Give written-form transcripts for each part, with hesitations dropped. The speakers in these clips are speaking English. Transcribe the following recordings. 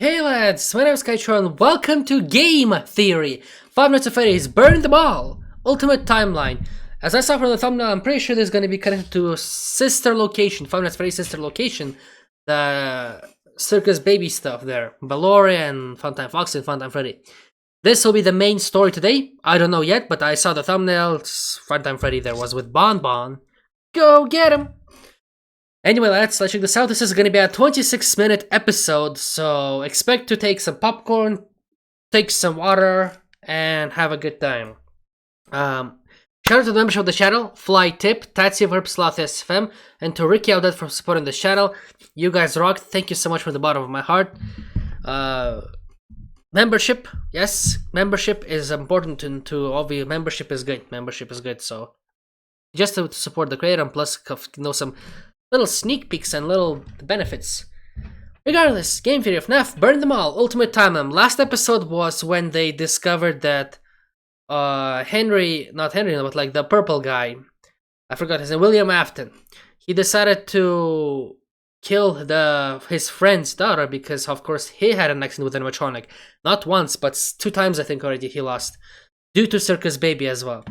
Hey lads, my name is Skychrew and welcome to Game Theory! 5 Nights at Freddy's Burn Them All! Ultimate Timeline. As I saw from the thumbnail, I'm pretty sure this is going to be connected to a sister location, 5 Nights at Freddy's sister location. The Circus Baby stuff there. Valoria and Funtime Fox and Funtime Freddy. This will be the main story today. I don't know yet, but I saw the thumbnail. Funtime Freddy there was with Bon Bon. Go get him! Anyway, let's check this out. This is going to be a 26-minute episode, so expect to take some popcorn, take some water, and have a good time. Shout out to the members of the channel, Fly Tip, Tatsy Verb Sloth SFM, and to Ricky Outlet for supporting the channel. You guys rock. Thank you so much from the bottom of my heart. Membership, yes, membership is important to obviously. Membership is good. So just to support the creator, and plus some little sneak peeks and little benefits. Regardless, Game Theory of FNAF, Burn Them All, Ultimate Timeline. Last episode was when they discovered that not Henry, but like the purple guy, I forgot his name, William Afton. He decided to kill his friend's daughter because, of course, he had an accident with animatronic. Not once, but 2 times I think already he lost, due to Circus Baby as well.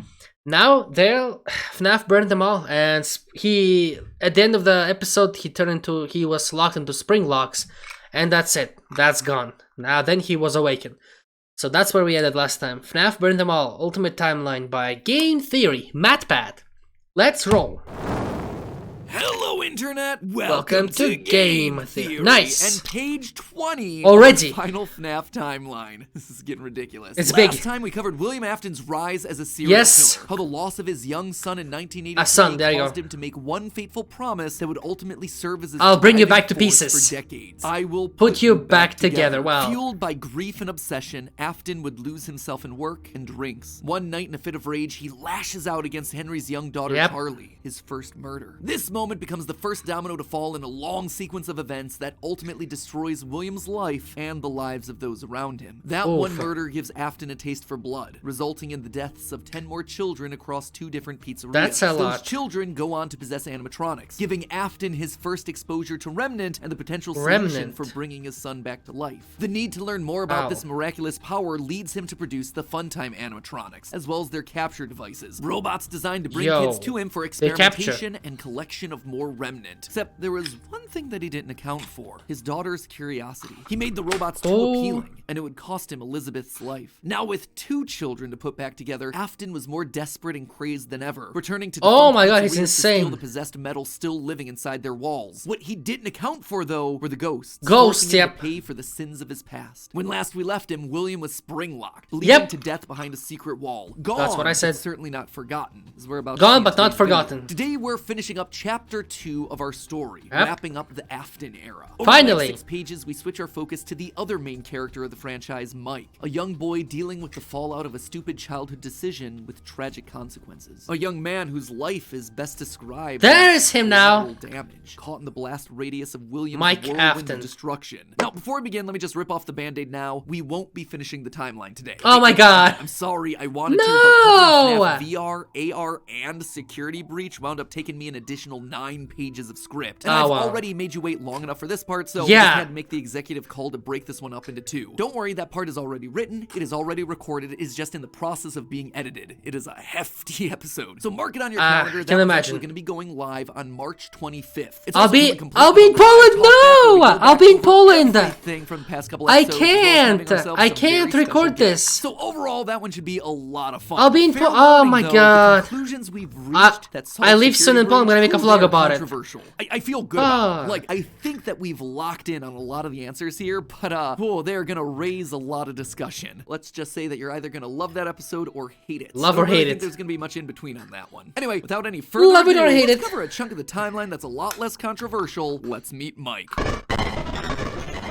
Now, FNAF burned them all, and at the end of the episode, he was locked into spring locks, and that's it. That's gone. Now, then he was awakened. So that's where we ended last time. FNAF burned them all, Ultimate Timeline by Game Theory, MatPat. Let's roll. Hello, Internet! Welcome to Game Theory. Nice! And page 20 already. Of the final FNAF timeline. This is getting ridiculous. It's big. Last time we covered William Afton's rise as a serial killer. How the loss of his young son in 1983 caused him to make one fateful promise that would ultimately serve as his I'll bring you back to pieces. For decades. I will put you back together. Wow. Fueled by grief and obsession, Afton would lose himself in work and drinks. One night in a fit of rage, he lashes out against Henry's young daughter, Charlie, his first murder. This moment becomes the first domino to fall in a long sequence of events that ultimately destroys William's life and the lives of those around him. That one murder gives Afton a taste for blood, resulting in the deaths of 10 more children across 2 different pizzerias. That's a lot. Those children go on to possess animatronics, giving Afton his first exposure to Remnant and the potential solution for bringing his son back to life. The need to learn more about this miraculous power leads him to produce the Funtime animatronics, as well as their capture devices. Robots designed to bring kids to him for experimentation and collection of more Remnant. Except there was one thing that he didn't account for: his daughter's curiosity. He made the robots too appealing, and it would cost him Elizabeth's life. Now with 2 children to put back together, Afton was more desperate and crazed than ever, returning to the my god, he's insane. To steal the possessed metal still living inside their walls. What he didn't account for, though, were the ghosts. To pay for the sins of his past. When last we left him, William was spring-locked, bleeding to death behind a secret wall. Gone. That's what I said. Certainly not forgotten. As we're about gone, but not forgotten. Today we're finishing up chapter 2 of our story, wrapping up the Afton era. Finally! Over the next 6 pages, we switch our focus to the other main character of the franchise, Mike, a young boy dealing with the fallout of a stupid childhood decision with tragic consequences. A young man whose life is best described There's him now! Damage, caught in the blast radius of William's Mike Afton. Destruction. Now, before we begin, let me just rip off the band-aid now. We won't be finishing the timeline today. Oh my god! I'm sorry, I wanted to, but VR, AR, and Security Breach wound up taking me an additional 9 pages of script. And I've already made you wait long enough for this part, so I had to make the executive call to break this one up into 2. Don't worry, that part is already written, it is already recorded, it is just in the process of being edited. It is a hefty episode. So mark it on your calendar. That's actually going to be going live on March 25th. I'll be in Poland! No! I'll be in Poland! Thing from the past couple I can't record this. So overall, that one should be a lot of fun. I'll be in Poland. Oh my god. The conclusions we've reached I leave soon in Poland. I'm gonna make a vlog about it. I feel good about it. Like, I think that we've locked in on a lot of the answers here, but they're gonna raise a lot of discussion. Let's just say that you're either gonna love that episode or hate it. Love or hate it. I don't think there's gonna be much in between on that one. Anyway, without any further ado, let's cover a chunk of the timeline that's a lot less controversial. Let's meet Mike.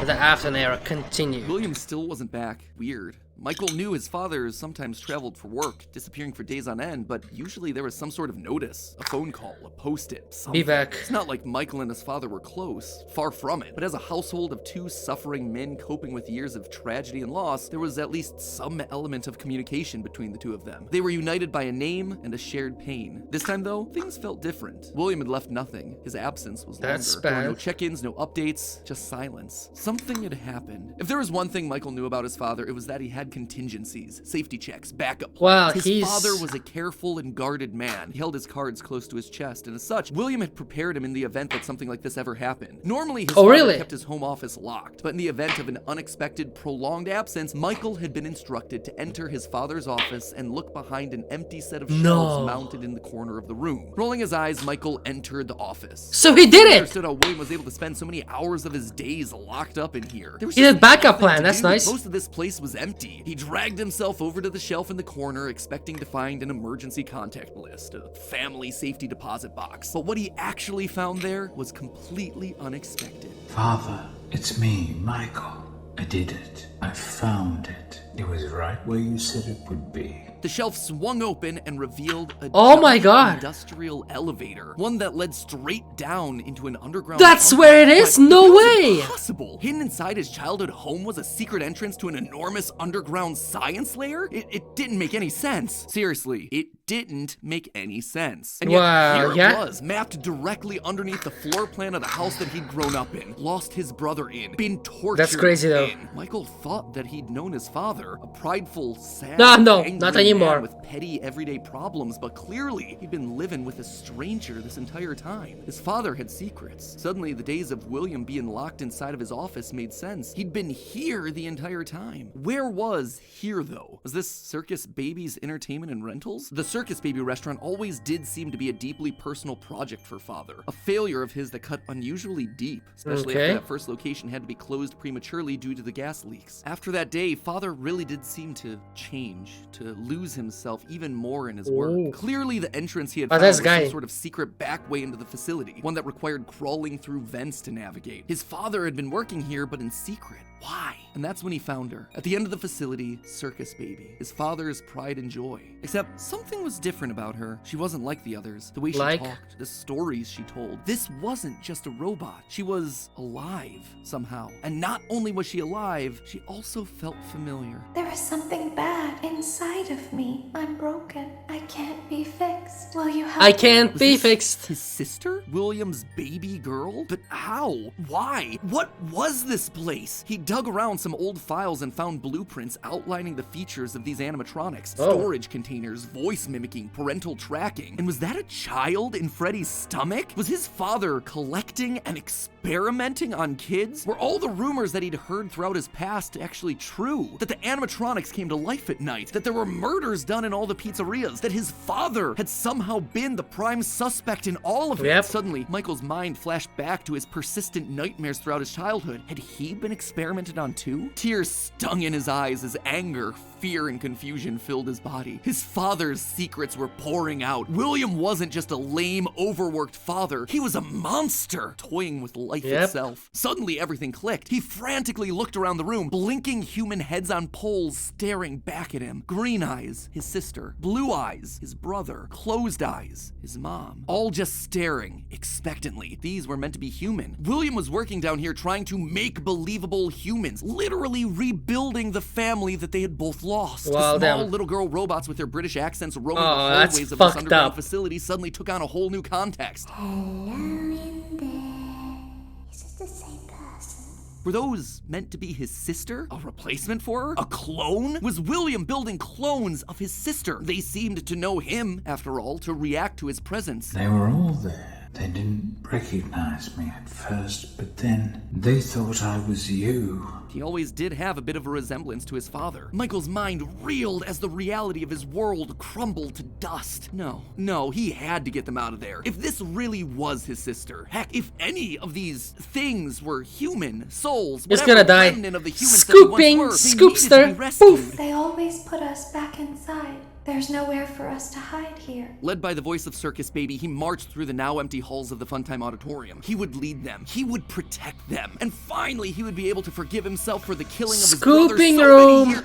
The Afton era continued. William still wasn't back. Weird. Michael knew his father sometimes traveled for work, disappearing for days on end, but usually there was some sort of notice, a phone call, a post-it, something. Be back. It's not like Michael and his father were close, far from it, but as a household of two suffering men coping with years of tragedy and loss, there was at least some element of communication between the two of them. They were united by a name and a shared pain. This time though, things felt different. William had left nothing. His absence was longer. That's There were no bad. check-ins, no updates, just silence. Something had happened. If there was one thing Michael knew about his father, it was that he had contingencies, safety checks, backup plans. Wow, His father was a careful and guarded man. He held his cards close to his chest, and as such, William had prepared him in the event that something like this ever happened. Normally, his father kept his home office locked, but in the event of an unexpected, prolonged absence, Michael had been instructed to enter his father's office and look behind an empty set of shelves mounted in the corner of the room. Rolling his eyes, Michael entered the office. So he did it! He understood how William was able to spend so many hours of his days locked up in here. There was He did backup plan, that's nice. Most of this place was empty. He dragged himself over to the shelf in the corner, expecting to find an emergency contact list, a family safety deposit box. But what he actually found there was completely unexpected. Father, it's me, Michael. I did it. I found it. It was right where you said it would be. The shelf swung open and revealed a oh my god, industrial elevator, one that led straight down into an underground. That's tunnel. where it is? No way! Impossible. Hidden inside his childhood home was a secret entrance to an enormous underground science lair? It didn't make any sense. Seriously, it didn't make any sense. And yet, here it was, mapped directly underneath the floor plan of the house that he'd grown up in, lost his brother in, been tortured. That's crazy though. Michael thought that he'd known his father, a prideful, sad, no, angry not man anymore. With petty everyday problems, but clearly he'd been living with a stranger this entire time. His father had secrets. Suddenly, the days of William being locked inside of his office made sense. He'd been here the entire time. Where was here, though? Was this Circus Baby's entertainment and rentals? The Circus Baby restaurant always did seem to be a deeply personal project for father. A failure of his that cut unusually deep, especially after that first location had to be closed prematurely due to the gas leaks. After that day, father really did seem to change, to lose himself even more in his work. Clearly, the entrance he had found was some sort of secret back way into the facility, one that required crawling through vents to navigate. His father had been working here, but in secret. Why? And that's when he found her. At the end of the facility, Circus Baby, his father's pride and joy. Except something was different about her. She wasn't like the others. The way she talked, the stories she told. This wasn't just a robot. She was alive somehow. And not only was she alive, she also felt familiar. There is something bad inside of me. I'm broken. I can't be fixed. Will you help me? I can't be fixed. His sister? William's baby girl? But how? Why? What was this place? He dug around some old files and found blueprints outlining the features of these animatronics. Storage containers, voice mimicking, parental tracking. And was that a child in Freddy's stomach? Was his father collecting and experimenting on kids? Were all the rumors that he'd heard throughout his past actually true? That the animatronics came to life at night? That there were murders done in all the pizzerias? That his father had somehow been the prime suspect in all of it? Suddenly, Michael's mind flashed back to his persistent nightmares throughout his childhood. Had he been experimented on too? Tears stung in his eyes as anger, fear, and confusion filled his body. His father's secrets were pouring out. William wasn't just a lame, overworked father. He was a monster, toying with life itself. Suddenly, everything clicked. He frantically looked around the room, blinking human heads on poles staring back at him. Green eyes, his sister. Blue eyes, his brother. Closed eyes, his mom. All just staring, expectantly. These were meant to be human. William was working down here trying to make believable humans, literally rebuilding the family that they had both lost. The small little girl robots with their British accents roaming the hallways of this underground facility suddenly took on a whole new context. Hello in there. Is it the same person? Were those meant to be his sister? A replacement for her? A clone? Was William building clones of his sister? They seemed to know him, after all, to react to his presence. They were all there. They didn't recognize me at first, but then they thought I was you. He always did have a bit of a resemblance to his father. Michael's mind reeled as the reality of his world crumbled to dust. No, he had to get them out of there. If this really was his sister, heck, if any of these things were human souls, it's gonna die. Of the humans Scooping, scoopster, poof. They always put us back inside. There's nowhere for us to hide here. Led by the voice of Circus Baby, he marched through the now empty halls of the Funtime Auditorium. He would lead them. He would protect them. And finally, he would be able to forgive himself for the killing of his brother so many years.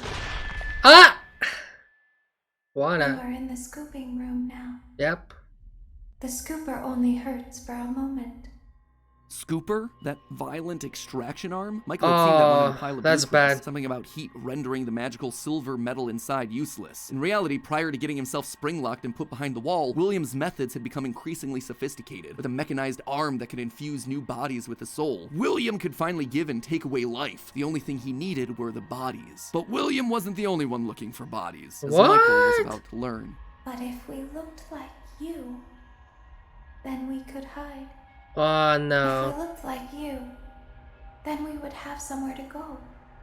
Ah! You Wanna? are in the scooping room now. Yep. The scooper only hurts for a moment. Scooper? That violent extraction arm? Michael had seen that one in a pile of that's blueprints. bad. Something about heat rendering the magical silver metal inside useless. In reality, prior to getting himself spring-locked and put behind the wall, William's methods had become increasingly sophisticated. With a mechanized arm that could infuse new bodies with a soul, William could finally give and take away life. The only thing he needed were the bodies. But William wasn't the only one looking for bodies, as Michael was about to learn. But if we looked like you, then we could hide. Oh If no. we looked like you, then we would have somewhere to go.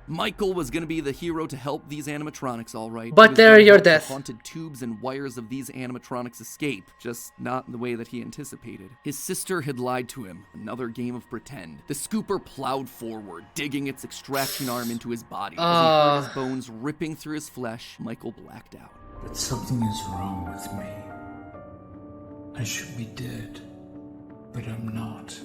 Michael was gonna be the hero to help these animatronics, all right. But He was they're gonna your help the death. haunted tubes and wires of these animatronics escape, just not in the way that he anticipated. His sister had lied to him. Another game of pretend. The scooper plowed forward, digging its extraction arm into his body. As he heard his bones ripping through his flesh, Michael blacked out. But something is wrong with me. I should be dead, but I'm not.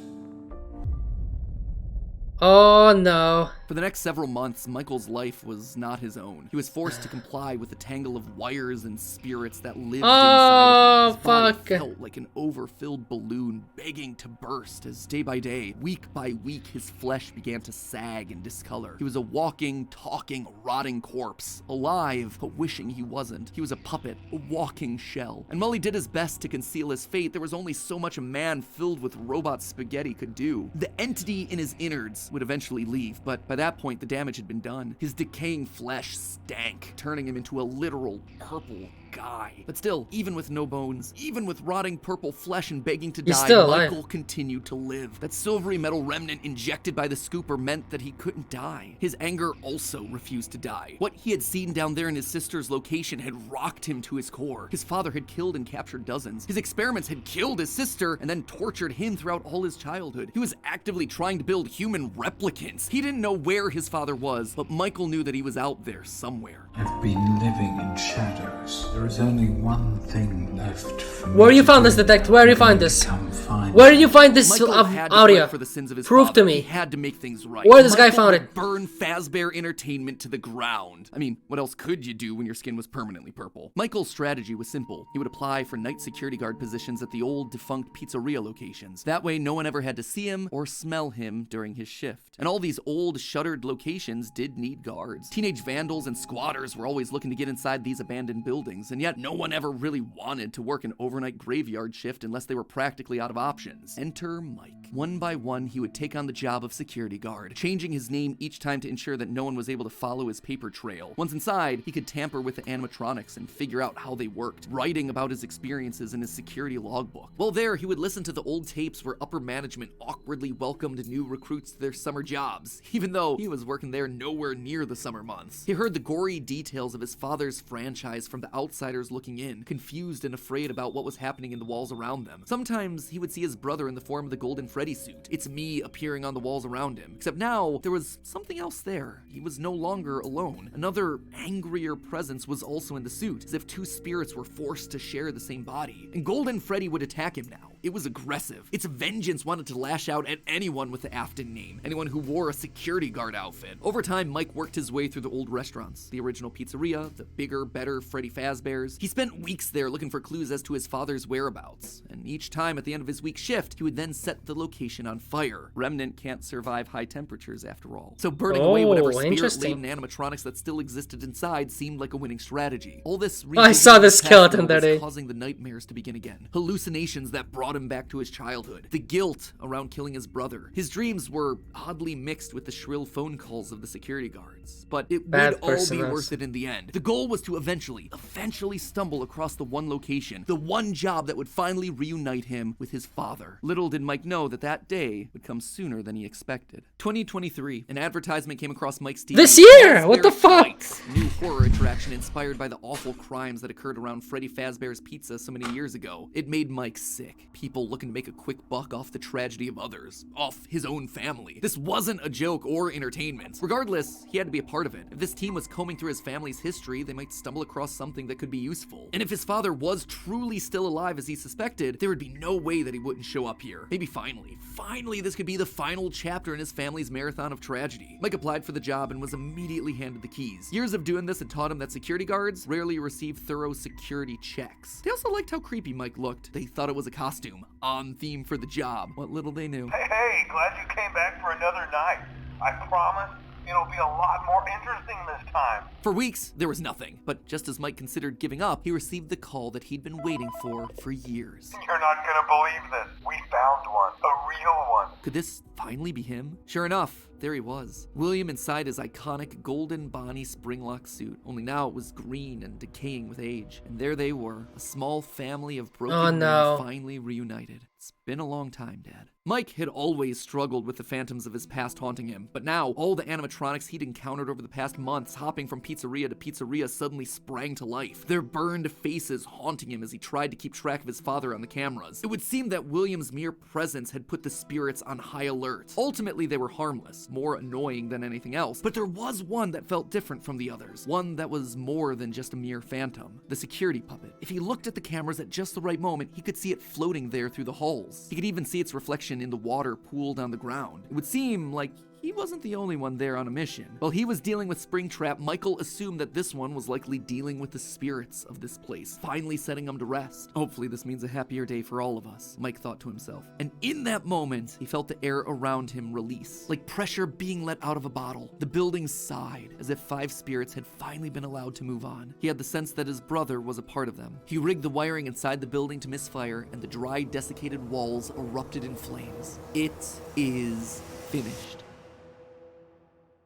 Oh no. For the next several months, Michael's life was not his own. He was forced to comply with a tangle of wires and spirits that lived inside of him. His body fuck. felt like an overfilled balloon begging to burst as day by day, week by week, his flesh began to sag and discolor. He was a walking, talking, rotting corpse, alive, but wishing he wasn't. He was a puppet, a walking shell. And while he did his best to conceal his fate, there was only so much a man filled with robot spaghetti could do. The entity in his innards would eventually leave, but by that point, the damage had been done. His decaying flesh stank, turning him into a literal purple guy. But still, even with no bones, even with rotting purple flesh and begging to He's die, still alive. Michael continued to live. That silvery metal remnant injected by the scooper meant that he couldn't die. His anger also refused to die. What he had seen down there in his sister's location had rocked him to his core. His father had killed and captured dozens. His experiments had killed his sister and then tortured him throughout all his childhood. He was actively trying to build human replicants. He didn't know where his father was, but Michael knew that he was out there somewhere. I've been living in shadows. There is only one thing left for me. Where you to found this, do. detective? Where you find this? Come find Where me. did you find this Michael had to audio? fight for the sins of his Prove father. to me. He had to make things right. Where this guy Michael found would it? burn Fazbear Entertainment to the ground. I mean, what else could you do when your skin was permanently purple? Michael's strategy was simple. He would apply for night security guard positions at the old defunct pizzeria locations. That way, no one ever had to see him or smell him during his shift. And all these old, shuttered locations did need guards. Teenage vandals and squatters were always looking to get inside these abandoned buildings, and yet no one ever really wanted to work an overnight graveyard shift unless they were practically out of options. Enter Mike. One by one, he would take on the job of security guard, changing his name each time to ensure that no one was able to follow his paper trail. Once inside, he could tamper with the animatronics and figure out how they worked, writing about his experiences in his security logbook. While there, he would listen to the old tapes where upper management awkwardly welcomed new recruits to their summer jobs, even though he was working there nowhere near the summer months. He heard the gory details of his father's franchise from the outsiders looking in, confused and afraid about what was happening in the walls around them. Sometimes he would see his brother in the form of the Golden Freddy suit. It's me appearing on the walls around him. Except now, there was something else there. He was no longer alone. Another angrier presence was also in the suit, as if two spirits were forced to share the same body. And Golden Freddy would attack him now. It was aggressive. Its vengeance wanted to lash out at anyone with the Afton name, anyone who wore a security guard outfit. Over time, Mike worked his way through the old restaurants, the original pizzeria, the bigger, better Freddy Fazbear's. He spent weeks there looking for clues as to his father's whereabouts, and each time at the end of his week's shift, he would then set the location on fire. Remnant can't survive high temperatures after all. So burning away whatever spirit-laden animatronics that still existed inside seemed like a winning strategy. All this I saw the skeleton that day. causing the nightmares to begin again. Hallucinations that brought him back to his childhood. The guilt around killing his brother. His dreams were oddly mixed with the shrill phone calls of the security guards. But it would all be worth it in the end. The goal was to eventually stumble across the one location, the one job that would finally reunite him with his father. Little did Mike know that that day would come sooner than he expected. 2023, an advertisement came across Mike's TV. This year? What the fuck? Fights, new horror attraction inspired by the awful crimes that occurred around Freddy Fazbear's Pizza so many years ago. It made Mike sick. people looking to make a quick buck off the tragedy of others, off his own family. This wasn't a joke or entertainment. Regardless, he had to be a part of it. If this team was combing through his family's history, they might stumble across something that could be useful. And if his father was truly still alive as he suspected, there would be no way that he wouldn't show up here. Maybe finally this could be the final chapter in his family's marathon of tragedy. Mike applied for the job and was immediately handed the keys. Years of doing this had taught him that security guards rarely receive thorough security checks. They also liked how creepy Mike looked. They thought it was a costume, on theme for the job. What little they knew. Hey, glad you came back for another night. I promise it'll be a lot more interesting this time. For weeks, there was nothing. But just as Mike considered giving up, he received the call that he'd been waiting for years. You're not gonna believe this. We found one. A real one. Could this finally be him? Sure enough, there he was. William inside his iconic golden Bonnie Springlock suit, only now it was green and decaying with age. And there they were, a small family of broken men finally reunited. It's been a long time, Dad. Mike had always struggled with the phantoms of his past haunting him, but now all the animatronics he'd encountered over the past months, hopping from pizzeria to pizzeria, suddenly sprang to life, their burned faces haunting him as he tried to keep track of his father on the cameras. It would seem that William's mere presence had put the spirits on high alert. Ultimately, they were harmless, more annoying than anything else, but there was one that felt different from the others, one that was more than just a mere phantom, the security puppet. If he looked at the cameras at just the right moment, he could see it floating there through the halls. He could even see its reflection in the water pooled on the ground. It would seem like he wasn't the only one there on a mission. While he was dealing with Springtrap, Michael assumed that this one was likely dealing with the spirits of this place, finally setting them to rest. Hopefully this means a happier day for all of us, Mike thought to himself. And in that moment, he felt the air around him release, like pressure being let out of a bottle. The building sighed, as if 5 spirits had finally been allowed to move on. He had the sense that his brother was a part of them. He rigged the wiring inside the building to misfire, and the dry, desiccated walls erupted in flames. It is finished.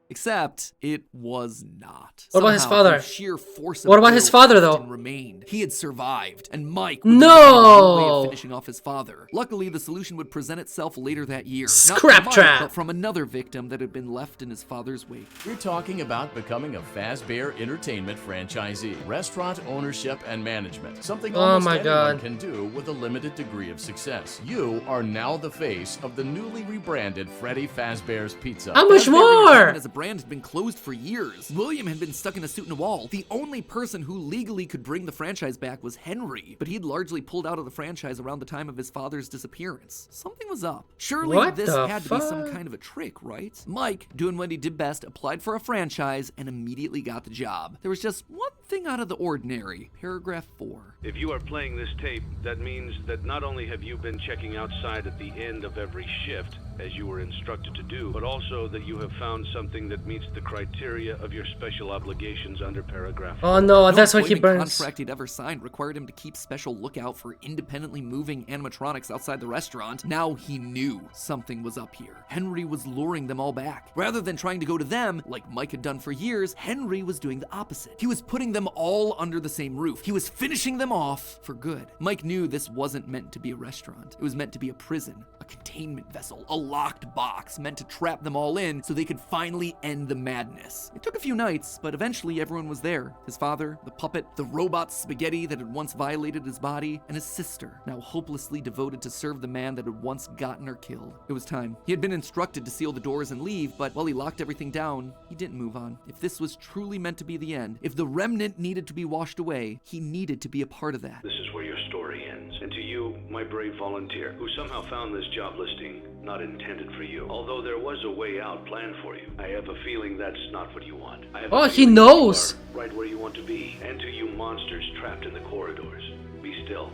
Except it was not. What about his father? Sheer force of what about his father, though? Remained. He had survived, and Mike was way of finishing off his father. Luckily, the solution would present itself later that year. Scrap trap. But from another victim that had been left in his father's wake. We're talking about becoming a Fazbear Entertainment franchisee, restaurant ownership and management. Something almost anyone can do with a limited degree of success. You are now the face of the newly rebranded Freddy Fazbear's Pizza. How much more? Brand had been closed for years. William had been stuck in a suit and a wall. The only person who legally could bring the franchise back was Henry, but he'd largely pulled out of the franchise around the time of his father's disappearance. Something was up. Surely this had to be some kind of a trick, right? Mike, doing what he did best, applied for a franchise and immediately got the job. There was just one thing out of the ordinary. Paragraph 4. If you are playing this tape, that means that not only have you been checking outside at the end of every shift, as you were instructed to do, but also that you have found something that meets the criteria of your special obligations under paragraph 4. Oh no, that's what he burns. The contract he'd ever signed required him to keep special lookout for independently moving animatronics outside the restaurant. Now he knew something was up here. Henry was luring them all back. Rather than trying to go to them, like Mike had done for years, Henry was doing the opposite. He was putting them all under the same roof. He was finishing them off for good. Mike knew this wasn't meant to be a restaurant. It was meant to be a prison, a containment vessel, a locked box meant to trap them all in so they could finally end the madness. It took a few nights, but eventually everyone was there. His father, the puppet, the robot spaghetti that had once violated his body, and his sister, now hopelessly devoted to serve the man that had once gotten her killed. It was time. He had been instructed to seal the doors and leave, but while he locked everything down, he didn't move on. If this was truly meant to be the end, if the remnant needed to be washed away, he needed to be a part of that. This is where your story ends. And to you, my brave volunteer, who somehow found this job listing not intended for you. Although there was a way out planned for you, I have a feeling that's not what you want. Oh, he knows. Right where you want to be. And to you monsters trapped in the corridors, be still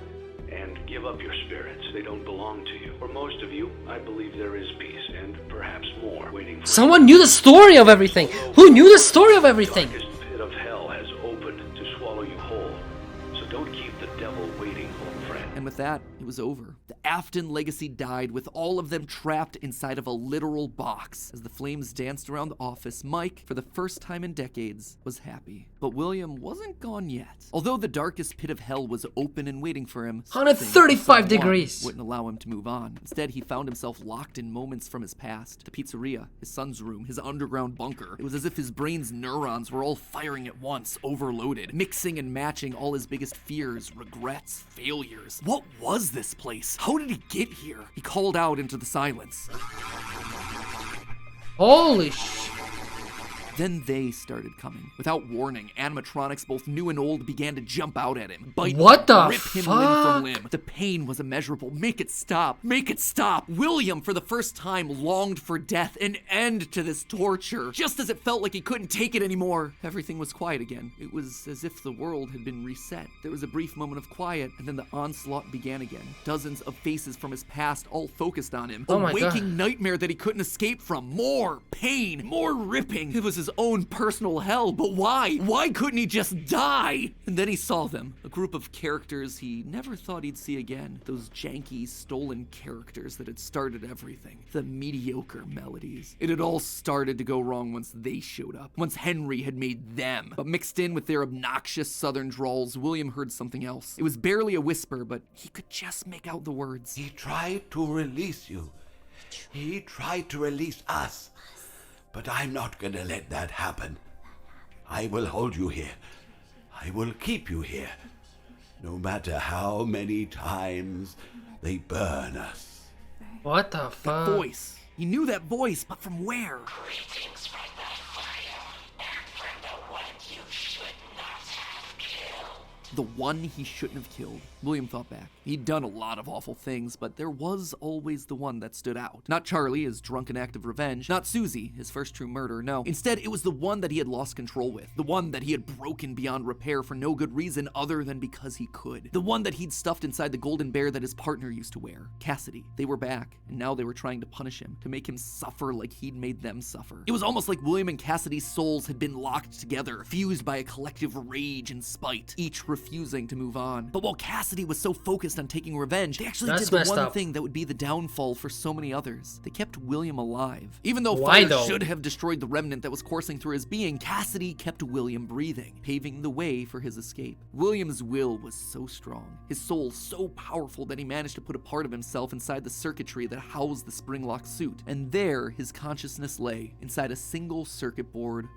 and give up your spirits. They don't belong to you. For most of you, I believe there is peace and perhaps more waiting for Someone knew the story of everything. Who knew the story of everything? The darkest pit of hell has opened to swallow you whole. So don't keep the devil waiting, old friend. And with that, it was over. The Afton legacy died with all of them trapped inside of a literal box. As the flames danced around the office, Mike, for the first time in decades, was happy. But William wasn't gone yet. Although the darkest pit of hell was open and waiting for him, 135 degrees wouldn't allow him to move on. Instead, he found himself locked in moments from his past. The pizzeria, his son's room, his underground bunker. It was as if his brain's neurons were all firing at once, overloaded, mixing and matching all his biggest fears, regrets, failures. What was this place? How did he get here? He called out into the silence. Holy sh... Then they started coming. Without warning, animatronics, both new and old, began to jump out at him, bite what the rip him fuck? limb from limb. The pain was immeasurable. Make it stop. Make it stop. William, for the first time, longed for death, an end to this torture. Just as it felt like he couldn't take it anymore, everything was quiet again. It was as if the world had been reset. There was a brief moment of quiet, and then the onslaught began again. Dozens of faces from his past all focused on him. Oh a my waking God. nightmare that he couldn't escape from. More pain, more ripping. It was his own personal hell, but why? Why couldn't he just die? And then he saw them, a group of characters he never thought he'd see again. Those janky, stolen characters that had started everything. The mediocre melodies. It had all started to go wrong once they showed up. Once Henry had made them. But mixed in with their obnoxious southern drawls, William heard something else. It was barely a whisper, but he could just make out the words. He tried to release you. He tried to release us. But I'm not gonna let that happen. I will hold you here. I will keep you here. No matter how many times they burn us. What the That fuck? voice. He knew that voice, but from where? Greetings from the fire, and from the one you should not have killed. The one he shouldn't have killed. William thought back. He'd done a lot of awful things, but there was always the one that stood out. Not Charlie, his drunken act of revenge. Not Susie, his first true murder, no. Instead, it was the one that he had lost control with. The one that he had broken beyond repair for no good reason other than because he could. The one that he'd stuffed inside the golden bear that his partner used to wear. Cassidy. They were back, and now they were trying to punish him, to make him suffer like he'd made them suffer. It was almost like William and Cassidy's souls had been locked together, fused by a collective rage and spite, each refusing to move on. But while Cassidy was so focused on taking revenge, they actually That's did the messed one up. thing that would be the downfall for so many others. They kept William alive. Even though Why fire though? should have destroyed the remnant that was coursing through his being, Cassidy kept William breathing, paving the way for his escape. William's will was so strong, his soul so powerful that he managed to put a part of himself inside the circuitry that housed the spring-locked suit. And there, his consciousness lay, inside a single circuit board,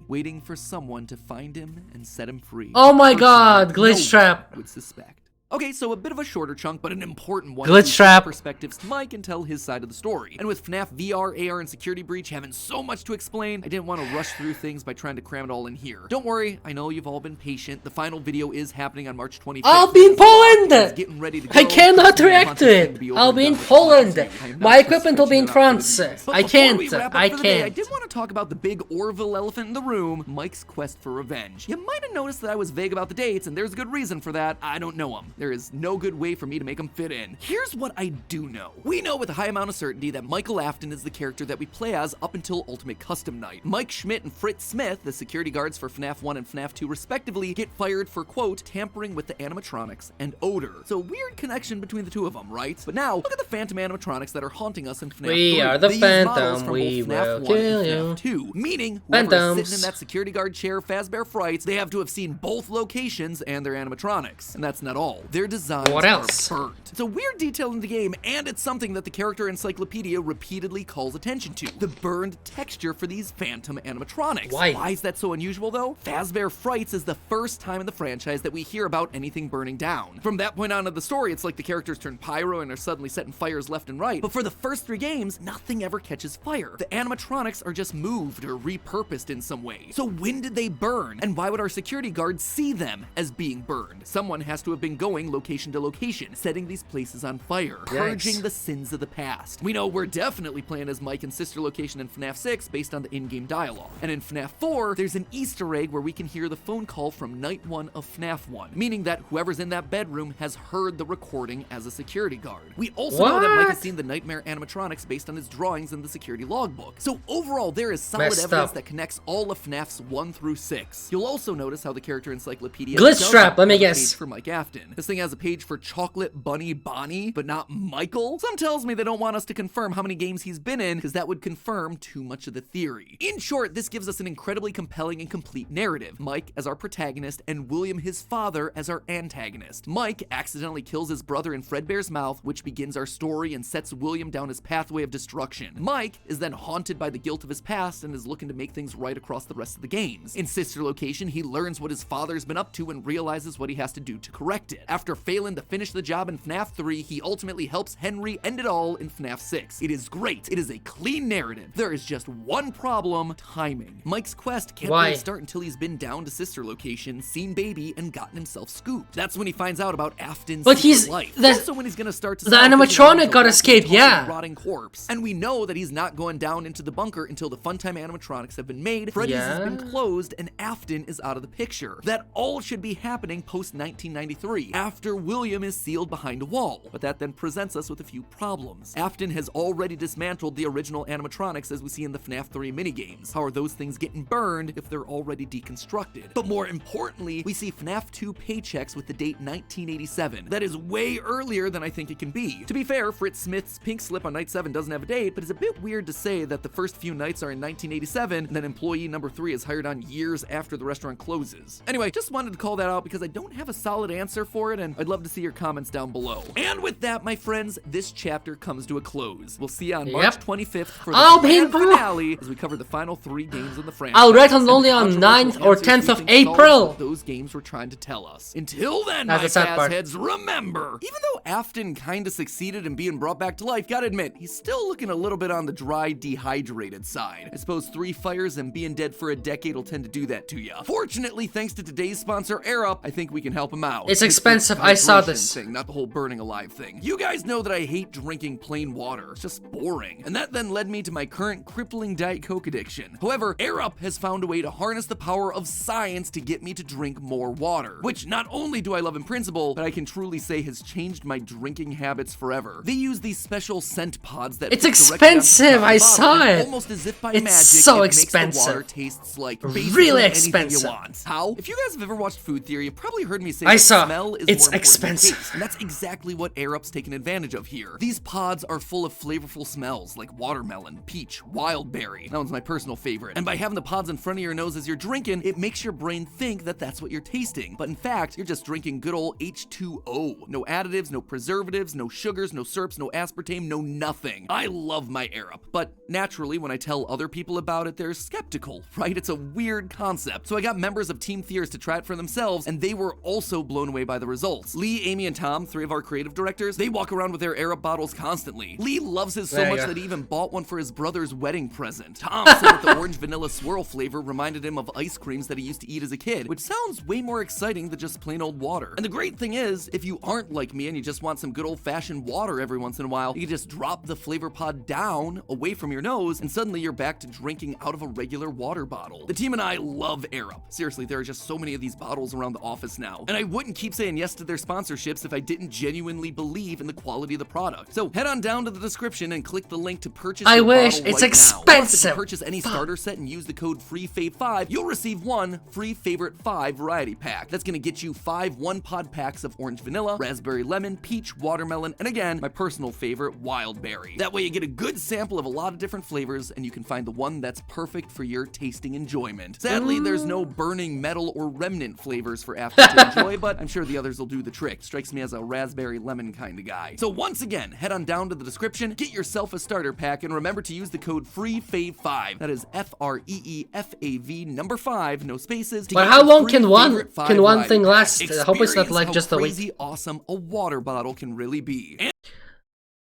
waiting for someone to find him and set him free. Oh my Personally, God, no glitch one trap. would suspect. Okay, so a bit of a shorter chunk, but an important one. Glitch to trap. Perspectives to Mike and tell his side of the story. And with FNAF VR, AR, and Security Breach having so much to explain, I didn't want to rush through things by trying to cram it all in here. Don't worry, I know you've all been patient. The final video is happening on March 25th. I'll be in Poland! It's getting ready to go. I cannot The react hunt to is going it. be over I'll and be in done with. Poland. I am not My equipment will be in stretching it out France. for the videos. But I before we can't. wrap up I for the day, I can't. did want to talk about the big Orville elephant in the room, Mike's quest for revenge. You might have noticed that I was vague about the dates, and there's a good reason for that. I don't know them. There is no good way for me to make them fit in. Here's what I do know. We know with a high amount of certainty that Michael Afton is the character that we play as up until Ultimate Custom Night. Mike Schmidt and Fritz Smith, the security guards for FNAF 1 and FNAF 2 respectively, get fired for, quote, tampering with the animatronics and odor. So weird connection between the two of them, right? But now, look at the phantom animatronics that are haunting us in FNAF 3. We are the They use Phantom, models from we both FNAF will 1 kill and you. FNAF 2, meaning whoever is Phantoms. sitting in that security guard chair, Fazbear Frights, they have to have seen both locations and their animatronics. And that's not all. Their designs What else? are burnt. It's a weird detail in the game, and it's something that the character encyclopedia repeatedly calls attention to. The burned texture for these phantom animatronics. Why is that so unusual though? Fazbear Frights is the first time in the franchise that we hear about anything burning down. From that point on in the story, it's like the characters turn pyro and are suddenly setting fires left and right. But for the first 3 games, nothing ever catches fire. The animatronics are just moved or repurposed in some way. So when did they burn? And why would our security guards see them as being burned? Someone has to have been going location to location, setting these places on fire, purging the sins of the past. We know we're definitely playing as Mike and Sister Location in FNAF 6 based on the in-game dialogue. And in FNAF 4, there's an Easter egg where we can hear the phone call from Night 1 of FNAF 1, meaning that whoever's in that bedroom has heard the recording as a security guard. We also know that Mike has seen the nightmare animatronics based on his drawings in the security logbook. So overall, there is solid Messed evidence up. that connects all of FNAFs 1 through 6. You'll also notice how the character encyclopedia Glitch does trap, let me have a guess. page for Mike Afton. This thing has a page for Chocolate Bunny Bonnie, but not Michael. Some tells me they don't want us to confirm how many games he's been in, because that would confirm too much of the theory. In short, this gives us an incredibly compelling and complete narrative. Mike as our protagonist, and William, his father, as our antagonist. Mike accidentally kills his brother in Fredbear's mouth, which begins our story and sets William down his pathway of destruction. Mike is then haunted by the guilt of his past and is looking to make things right across the rest of the games. In Sister Location, he learns what his father's been up to and realizes what he has to do to correct it. After failing to finish the job in FNAF 3, he ultimately helps Henry end it all in FNAF 6. It is great. It is a clean narrative. There is just one problem: timing. Mike's quest can't really start until he's been down to sister location, seen baby, and gotten himself scooped. That's when he finds out about Afton's life. Also when he's gonna start to the animatronic got escaped, yeah. Rotting corpse. And we know that he's not going down into the bunker until the Funtime animatronics have been made, Freddy's has been closed, and Afton is out of the picture. That all should be happening post 1993, after William is sealed behind a wall. But that then presents us with a few problems. Afton has already dismantled the original animatronics as we see in the FNAF 3 minigames. How are those things getting burned if they're already deconstructed? But more importantly, we see FNAF 2 paychecks with the date 1987. That is way earlier than I think it can be. To be fair, Fritz Smith's pink slip on night 7 doesn't have a date, but it's a bit weird to say that the first few nights are in 1987 and then employee number 3 is hired on years after the restaurant closes. Anyway, just wanted to call that out because I don't have a solid answer for it, and I'd love to see your comments down below. And with that, my friends, this chapter comes to a close. We'll see you on March 25th for the grand finale as we cover the final 3 games in the franchise. I'll write on only on 9th or 10th of April. Those games were trying to tell us. Until then, my heads, remember, even though Afton kinda succeeded in being brought back to life, gotta admit, he's still looking a little bit on the dry, dehydrated side. I suppose 3 fires and being dead for a decade will tend to do that to you. Fortunately, thanks to today's sponsor, Air Up, I think we can help him out. It's expensive, I saw this. Thing, not the whole burning alive thing. You guys know that I hate drinking plain water. It's just boring. And that then led me to my current crippling Diet Coke addiction. However, Air Up has found a way to harness the power of science to get me to drink more water, which not only do I love in principle, but I can truly say has changed my drinking habits forever. They use these special scent pods that it's expensive. I saw it. Almost as if by it's magic, so it expensive. Makes the water tastes like really expensive. You want. How? If you guys have ever watched Food Theory, you probably heard me say smell is it's more expensive. Taste, and that's exactly what Air Up's taken advantage of here. These pods are full of flavorful smells like watermelon, peach, wild berry. That one's my personal favorite. And by having the pods in front of your nose as you're drinking, it makes your brain think that that's what you're tasting. But in fact, you're just drinking good old H2O. No additives, no preservatives, no sugars, no syrups, no aspartame, no nothing. I love my Air Up. But naturally, when I tell other people about it, they're skeptical, right? It's a weird concept. So I got members of Team Theorists to try it for themselves, and they were also blown away by the results. Lee, Amy, and Tom, 3 of our creative directors, they walk around with their Air Up bottles constantly. Lee loves his so much that he even bought one for his brother's wedding present. Tom said that the orange vanilla swirl flavor reminded him of ice creams that he used to eat as a kid, which sounds way more exciting than just plain old water. And the great thing is, if you aren't like me and you just want some good old-fashioned water every once in a while, you can just drop the flavor pod down away from your nose, and suddenly you're back to drinking out of a regular water bottle. The team and I love Air Up. Seriously, there are just so many of these bottles around the office now. And I wouldn't keep saying yes to their sponsorships if I didn't genuinely believe in the quality of the product. So head on down to the description and click the link to purchase I your wish. bottle It's right expensive. now. Plus, if you purchase any starter set and use the code FREEFAVE5, you'll receive 1 free favorite 5 variety pack. That's gonna get you 5 1-pod packs of orange vanilla, raspberry lemon, peach, watermelon, and again, my personal favorite, wild berry. That way you get a good sample of a lot of different flavors, and you can find the one that's perfect for your tasting enjoyment. Sadly, there's no burning metal or remnant flavors for Afton to enjoy, but I'm sure the others will do the trick. Strikes me as a raspberry lemon kind of guy. So once again, head on down to the description, get yourself a starter pack, and remember to use the code FREEFAVE5. That is FREEFAV number 5, no spaces. But how long can one thing last? I hope it's not like just a week. Crazy awesome a water bottle can really be.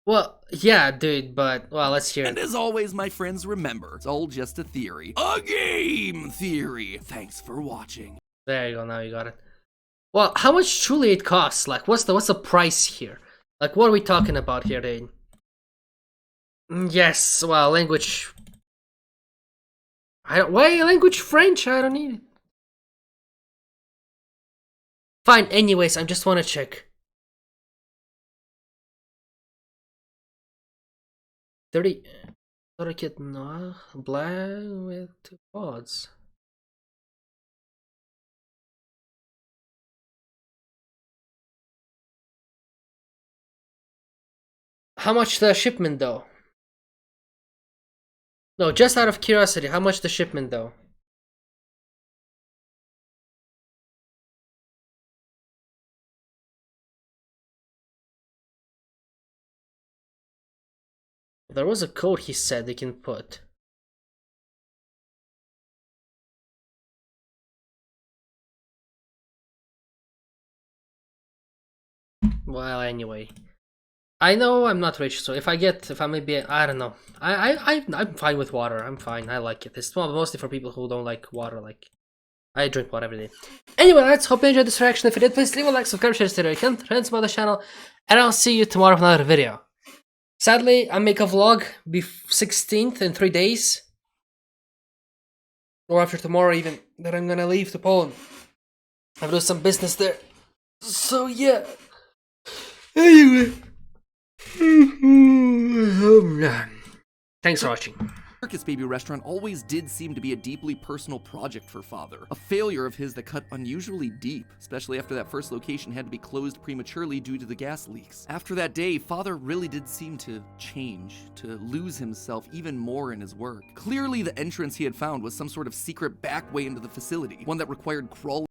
Well, yeah, dude, but, well, let's hear it. And as always, my friends, remember, it's all just a theory. A game theory. Thanks for watching. There you go, now you got it. Well, how much truly it costs? Like, what's the price here? Like, what are we talking about here, Dane? Yes, well, language... why language French? I don't need it. Fine, anyways, I just want to check. 30... Kit noir, black with 2 pods. How much the shipment though? No, just out of curiosity, how much the shipment though? There was a code he said they can put. Well, anyway. I know I'm not rich, so if I maybe, I don't know. I'm fine with water. I'm fine. I like it. It's mostly for people who don't like water. Like, I drink water every day. Anyway, let's hope you enjoyed this reaction. If you did, please leave a like, subscribe, share this video. You can friends about the channel, and I'll see you tomorrow for another video. Sadly, I make a vlog 16th in 3 days, or after tomorrow even. That I'm gonna leave to Poland. I'm doing some business there. So yeah. Anyway. Thanks for watching. Circus Baby Restaurant always did seem to be a deeply personal project for Father. A failure of his that cut unusually deep, especially after that first location had to be closed prematurely due to the gas leaks. After that day, Father really did seem to change, to lose himself even more in his work. Clearly the entrance he had found was some sort of secret back way into the facility, one that required crawling